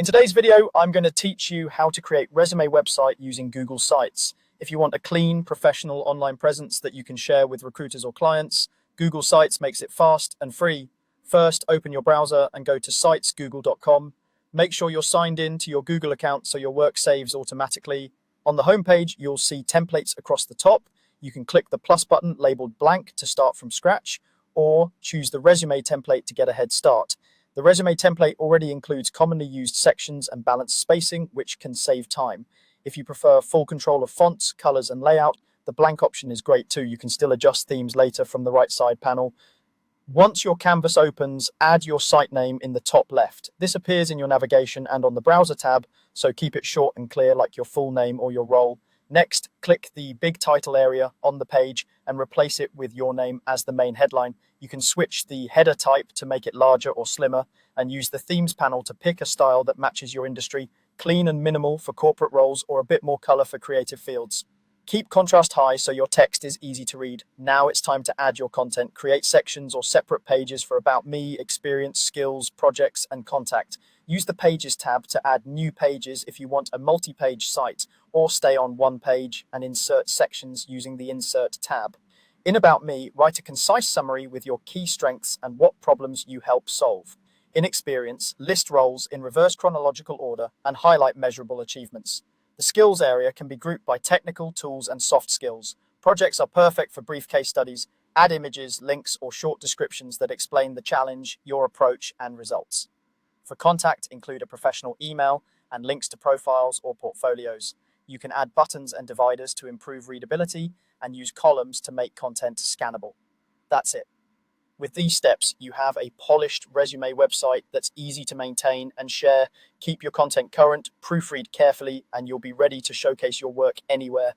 In today's video, I'm going to teach you how to create resume website using Google Sites. If you want a clean, professional online presence that you can share with recruiters or clients, Google Sites makes it fast and free. First, open your browser and go to sitesgoogle.com. Make sure you're signed in to your Google account so your work saves automatically. On the homepage, you'll see templates across the top. You can click the plus button labeled blank to start from scratch, or choose the resume template to get a head start. The resume template already includes commonly used sections and balanced spacing, which can save time. If you prefer full control of fonts, colors, and layout, the blank option is great too. You can still adjust themes later from the right side panel. Once your canvas opens, add your site name in the top left. This appears in your navigation and on the browser tab, so keep it short and clear like your full name or your role. Next, click the big title area on the page and replace it with your name as the main headline. You can switch the header type to make it larger or slimmer and use the themes panel to pick a style that matches your industry, clean and minimal for corporate roles or a bit more color for creative fields. Keep contrast high so your text is easy to read. Now it's time to add your content. Create sections or separate pages for about me, experience, skills, projects, and contact. Use the Pages tab to add new pages if you want a multi-page site, or stay on one page and insert sections using the Insert tab. In About Me, write a concise summary with your key strengths and what problems you help solve. In Experience, list roles in reverse chronological order and highlight measurable achievements. The skills area can be grouped by technical, tools, and soft skills. Projects are perfect for brief case studies. Add images, links, or short descriptions that explain the challenge, your approach, and results. For contact, include a professional email and links to profiles or portfolios. You can add buttons and dividers to improve readability and use columns to make content scannable. That's it. With these steps, you have a polished resume website that's easy to maintain and share. Keep your content current, proofread carefully, and you'll be ready to showcase your work anywhere.